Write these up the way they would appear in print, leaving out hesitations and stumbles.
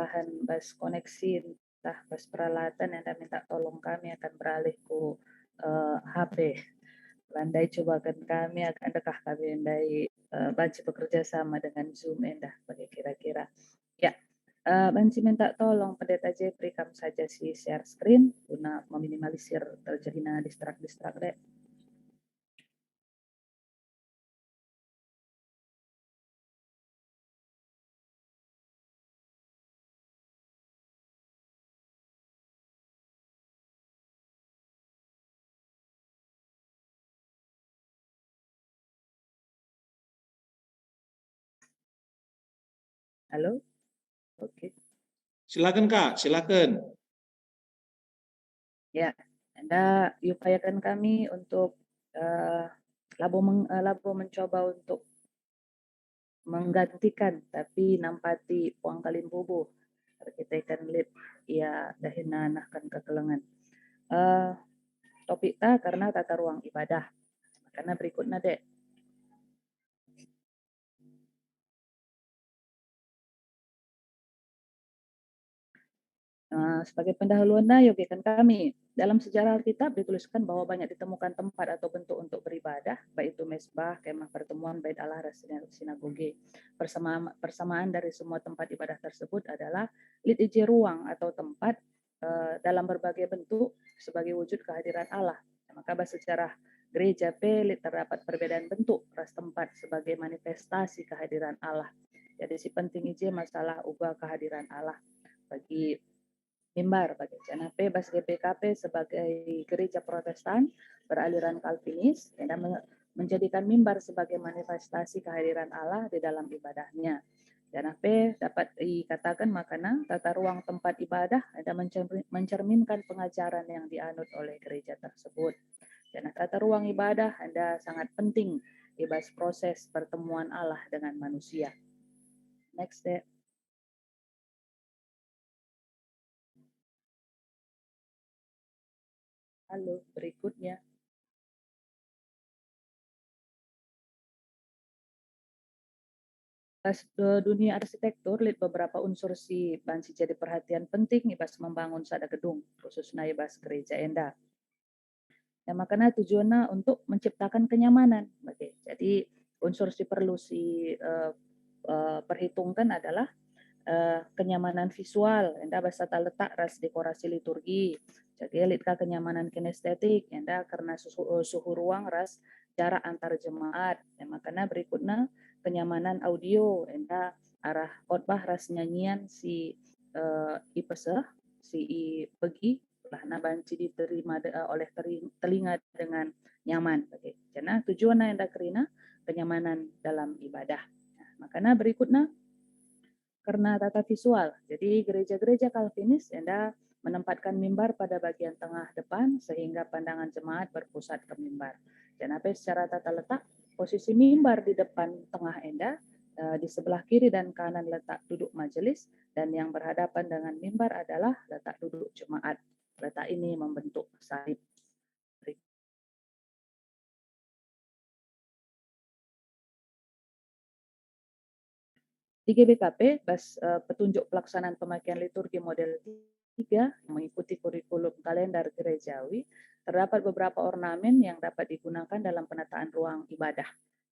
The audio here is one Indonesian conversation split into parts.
bahan bas koneksi entah bas peralatan yang minta tolong kami akan beralih ku HP. Landai cobakan kami akan dekah kami andai banci bekerja sama dengan Zoom endah bagi kira-kira. Ya, banci minta tolong Pendeta Jeffrey kamu saja si share screen guna meminimalisir terjadinya distrak deh. Halo? Oke. Silakan Kak, silakan. Ya, Anda upayakan kami untuk labo mencoba untuk menggantikan tapi nampati puang kalin bubu kita ikan lip ya dahina nahkan kekelengan topik ta karena tata ruang ibadah karena berikutnya dek. Sebagai pendahuluan yogikan kami dalam sejarah Alkitab dituliskan bahwa banyak ditemukan tempat atau bentuk untuk beribadah, baik itu mesbah, kemah pertemuan, bait Allah, dan sinagoge. Persamaan dari semua tempat ibadah tersebut adalah lit ruang atau tempat dalam berbagai bentuk sebagai wujud kehadiran Allah. Maka secara gereja lit terdapat perbedaan bentuk ras tempat sebagai manifestasi kehadiran Allah. Jadi si penting masalah ubah kehadiran Allah bagi mimbar bagi CNP bas GPKP sebagai gereja Protestan beraliran Calvinis dan menjadikan mimbar sebagai manifestasi kehadiran Allah di dalam ibadahnya. CNP dapat dikatakan makna tata ruang tempat ibadah dan mencerminkan pengajaran yang dianut oleh gereja tersebut. Dan tata ruang ibadah Anda sangat penting di proses pertemuan Allah dengan manusia. Next step. Halo, berikutnya. Pas dunia arsitektur, lihat beberapa unsur si bansi jadi perhatian penting ibas membangun sada gedung, khususnya ibas gereja enda. Ya, makanya tujuannya untuk menciptakan kenyamanan. Oke. Jadi unsur si perlu si perhitungkan adalah kenyamanan visual, enda basa letak ras dekorasi liturgi. Jadi lihat kenyamanan kinestetik, enda karena suhu ruang ras jarak antar jemaat. Ya, makanya berikutnya kenyamanan audio, enda arah khotbah ras nyanyian si ipeseh si pergi lah banci diterima oleh telinga dengan nyaman. Oke. Karena tujuan yang kerina kenyamanan dalam ibadah. Nah, makanya berikutnya karena tata visual. Jadi gereja-gereja Calvinis Anda menempatkan mimbar pada bagian tengah depan sehingga pandangan jemaat berpusat ke mimbar. Dan apa secara tata letak posisi mimbar di depan tengah Anda, di sebelah kiri dan kanan letak duduk majelis dan yang berhadapan dengan mimbar adalah letak duduk jemaat. Letak ini membentuk salib. Di GBKP, petunjuk pelaksanaan pemakaian liturgi model 3 mengikuti kurikulum kalender gerejawi, terdapat beberapa ornamen yang dapat digunakan dalam penataan ruang ibadah,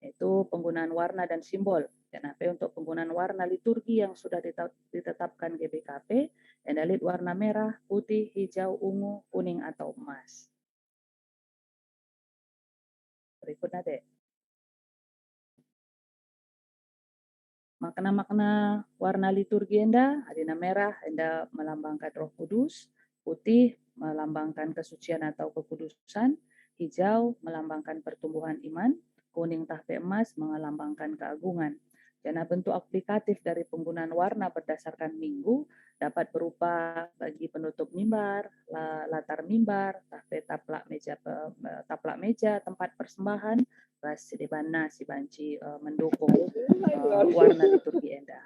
yaitu penggunaan warna dan simbol. Dan untuk penggunaan warna liturgi yang sudah ditetapkan GBKP, dalit warna merah, putih, hijau, ungu, kuning, atau emas. Berikutnya deh. Makna-makna warna liturgi Anda, adina merah Anda melambangkan Roh Kudus, putih melambangkan kesucian atau kekudusan, hijau melambangkan pertumbuhan iman, kuning tahpe emas melambangkan keagungan. Dan bentuk aplikatif dari penggunaan warna berdasarkan minggu dapat berupa bagi penutup mimbar, latar mimbar, tahpe taplak meja, tempat persembahan, di mana si banci mendukung warna liturgi Anda.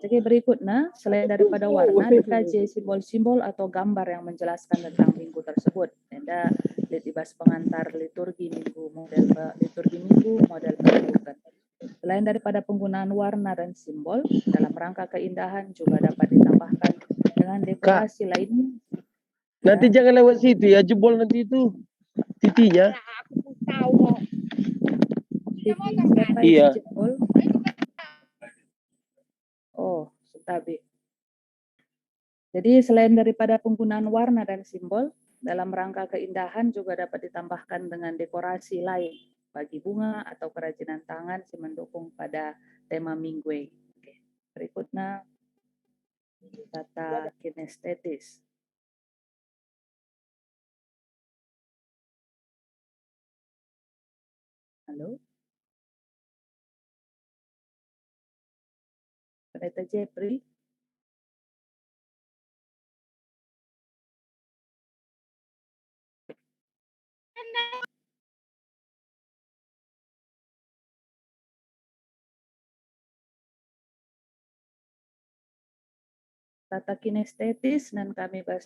Jadi berikutnya, selain daripada warna, dikaji simbol-simbol atau gambar yang menjelaskan tentang minggu tersebut. Anda lihat di pengantar liturgi minggu model penunjukan. Selain daripada penggunaan warna dan simbol, dalam rangka keindahan juga dapat ditambahkan dengan dekorasi lainnya. Nanti Ya. jangan lewat situ ya, jebol nanti itu titinya. Titi siapa Iya. yang jebol? Oh, Sutabi. Jadi selain daripada penggunaan warna dan simbol, dalam rangka keindahan juga dapat ditambahkan dengan dekorasi lain bagi bunga atau kerajinan tangan si mendukung pada tema Minggue. Oke. Berikutnya tata kinestetis. Halo? Pendeta Jeffrey? Tata kinestetis dan kami bahas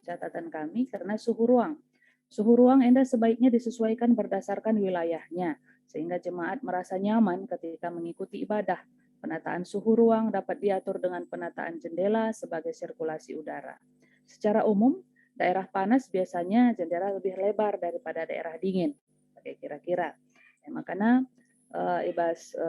catatan kami karena suhu ruang. Suhu ruang Anda sebaiknya disesuaikan berdasarkan wilayahnya sehingga jemaat merasa nyaman ketika mengikuti ibadah. Penataan suhu ruang dapat diatur dengan penataan jendela sebagai sirkulasi udara. Secara umum, daerah panas biasanya jendela lebih lebar daripada daerah dingin. Oke, kira-kira. Ya, makanya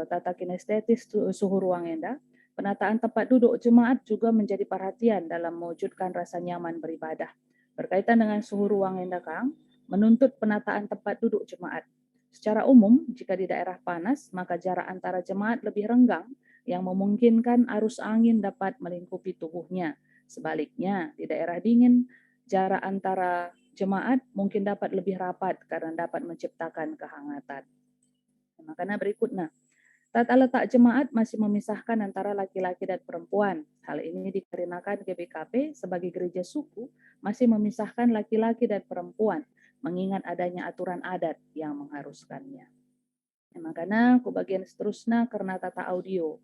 tata kinestetis suhu ruang Anda. Penataan tempat duduk jemaat juga menjadi perhatian dalam mewujudkan rasa nyaman beribadah. Berkaitan dengan suhu ruang yang Kang, menuntut penataan tempat duduk jemaat. Secara umum, jika di daerah panas, maka jarak antara jemaat lebih renggang yang memungkinkan arus angin dapat melingkupi tubuhnya. Sebaliknya, di daerah dingin, jarak antara jemaat mungkin dapat lebih rapat karena dapat menciptakan kehangatan. Makanya berikutnya, tata letak jemaat masih memisahkan antara laki-laki dan perempuan. Hal ini dikarenakan GBKP sebagai gereja suku masih memisahkan laki-laki dan perempuan, mengingat adanya aturan adat yang mengharuskannya. Makanya ke bagian seterusnya karena tata audio.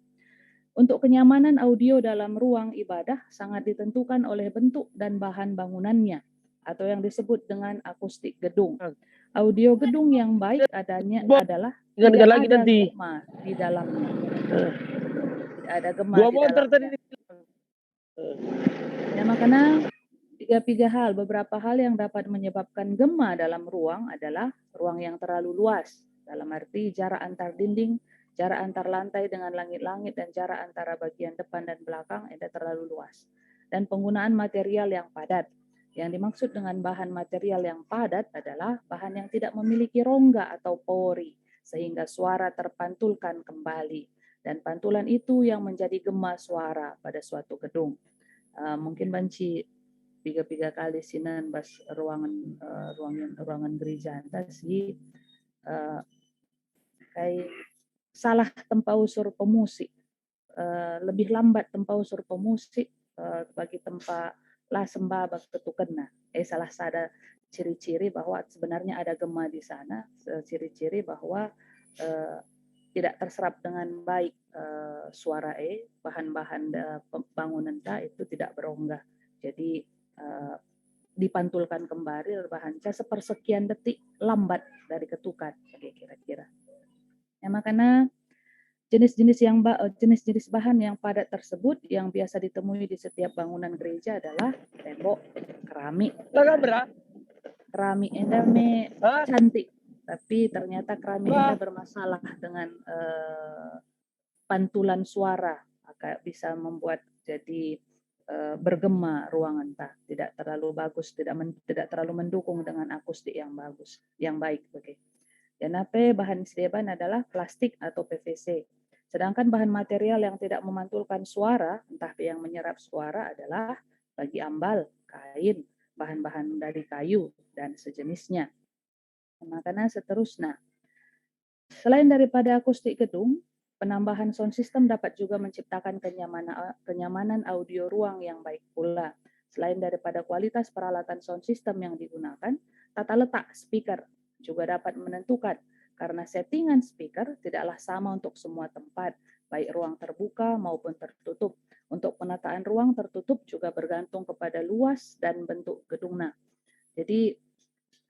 Untuk kenyamanan audio dalam ruang ibadah sangat ditentukan oleh bentuk dan bahan bangunannya, atau yang disebut dengan akustik gedung. Audio gedung yang baik adalah tidak lagi ada nanti. gema di dalamnya. Tidak ada gema Dua di motor tadi. dalamnya. Ya, makanya tiga hal, beberapa hal yang dapat menyebabkan gema dalam ruang adalah ruang yang terlalu luas, dalam arti jarak antar dinding, jarak antar lantai dengan langit-langit, dan jarak antara bagian depan dan belakang ada terlalu luas. Dan penggunaan material yang padat. Yang dimaksud dengan bahan material yang padat adalah bahan yang tidak memiliki rongga atau pori, sehingga suara terpantulkan kembali. Dan pantulan itu yang menjadi gema suara pada suatu gedung. Mungkin banci tiga kali sinan bas ruangan gereja antas si kayak salah tempau sur pemusik, lebih lambat tempau sur pemusik bagi tempat lah sembah bak ketukena. Salah sada ciri-ciri bahwa sebenarnya ada gema di sana, ciri-ciri bahwa tidak terserap dengan baik suara bahan-bahan bangunan itu tidak berongga. Jadi dipantulkan kembali bahan sepersekian detik lambat dari ketukan kira-kira. Ya, makanya jenis-jenis bahan yang padat tersebut yang biasa ditemui di setiap bangunan gereja adalah tembok, keramik. Keramik endame cantik, tapi ternyata keramik enda bermasalah dengan pantulan suara, maka bisa membuat jadi bergema ruangan tidak terlalu bagus, tidak terlalu mendukung dengan akustik yang bagus, yang baik. Dan bahan sedeban adalah plastik atau PVC. Sedangkan bahan material yang tidak memantulkan suara, entah yang menyerap suara adalah bagi ambal, kain, bahan-bahan dari kayu dan sejenisnya. Makanya seterusnya. Selain daripada akustik gedung, penambahan sound system dapat juga menciptakan kenyamanan audio ruang yang baik pula. Selain daripada kualitas peralatan sound system yang digunakan, tata letak speaker juga dapat menentukan karena settingan speaker tidaklah sama untuk semua tempat, baik ruang terbuka maupun tertutup. Untuk penataan ruang tertutup juga bergantung kepada luas dan bentuk gedungnya. Jadi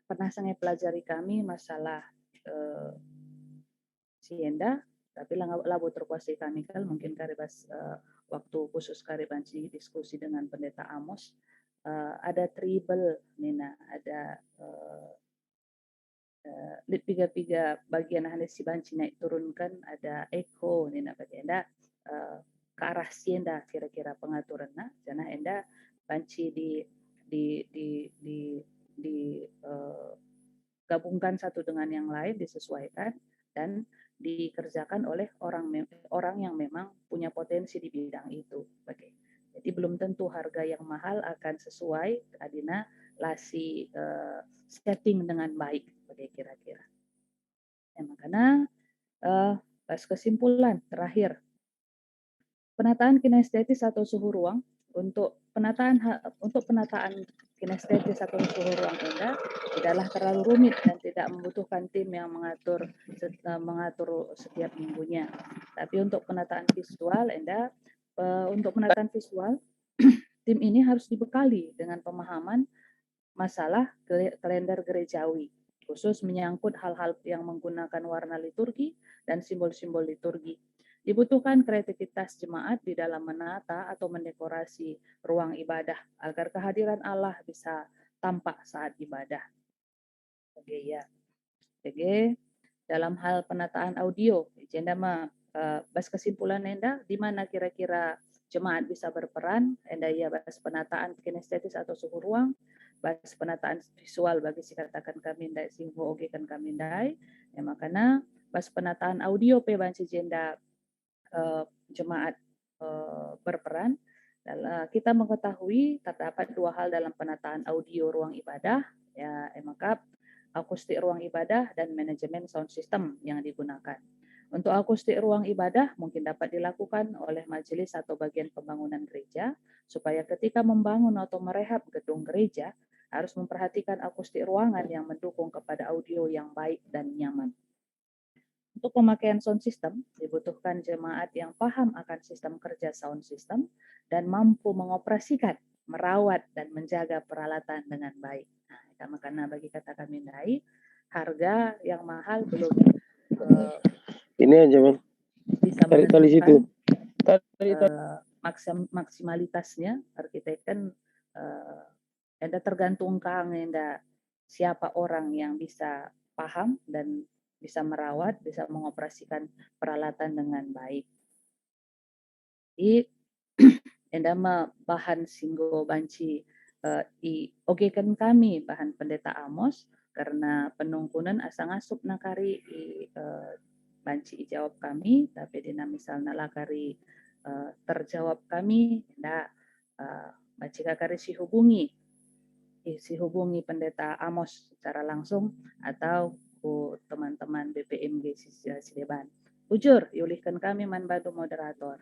pernah saya pelajari kami masalah Sienda Tapi labu terkuasai kami kal mungkin karibas waktu khusus karibanci diskusi dengan pendeta Amos ada tribal Nina, ada piga bagian hanis si banci naik turunkan ada echo Nina bagian ke arah sienda kira-kira pengaturan jana enda banci di gabungkan satu dengan yang lain disesuaikan dan dikerjakan oleh orang yang memang punya potensi di bidang itu. Jadi belum tentu harga yang mahal akan sesuai adina lasi setting dengan baik kira-kira. Ya, makanya pas kesimpulan terakhir penataan kinestetis atau suhu ruang untuk penataan kinestetis atau suhu ruang Anda tidaklah terlalu rumit dan tidak membutuhkan tim yang mengatur setiap minggunya. Tapi untuk penataan visual tim ini harus dibekali dengan pemahaman masalah kalender gerejawi, khusus menyangkut hal-hal yang menggunakan warna liturgi dan simbol-simbol liturgi. Dibutuhkan kreativitas jemaat di dalam menata atau mendekorasi ruang ibadah agar kehadiran Allah bisa tampak saat ibadah. Oke ya. Oke, dalam hal penataan audio, agenda bas kesimpulan Enda, di mana kira-kira jemaat bisa berperan, Enda ya bas penataan kinestetis atau suhu ruang, bas penataan visual bagi si katakan kami ndai singho oge kan kami ndai, ya makanya bas penataan audio pe banci jenda jemaat berperan. Kita mengetahui terdapat dua hal dalam penataan audio ruang ibadah, ya maka akustik ruang ibadah dan manajemen sound system yang digunakan. Untuk akustik ruang ibadah mungkin dapat dilakukan oleh majelis atau bagian pembangunan gereja supaya ketika membangun atau merehab gedung gereja harus memperhatikan akustik ruangan yang mendukung kepada audio yang baik dan nyaman. Untuk pemakaian sound system, dibutuhkan jemaat yang paham akan sistem kerja sound system dan mampu mengoperasikan, merawat, dan menjaga peralatan dengan baik. Nah, makanya bagi kata kami ndai, harga yang mahal belum Ini aja bang. bisa Tarik tali situ. Maksimalitasnya arsitek kan ada tergantung kang siapa orang yang bisa paham dan bisa merawat, bisa mengoperasikan peralatan dengan baik. Jadi, endama bahan singgo banci oke kan kami bahan pendeta Amos karena penungkunan asang asup nakari banci jawab kami, tapi dina misalnya lakari terjawab kami, ndak banci kakari si hubungi pendeta Amos secara langsung atau teman-teman BPMG Sideban. Ujur, yulihkan kami man badu moderator.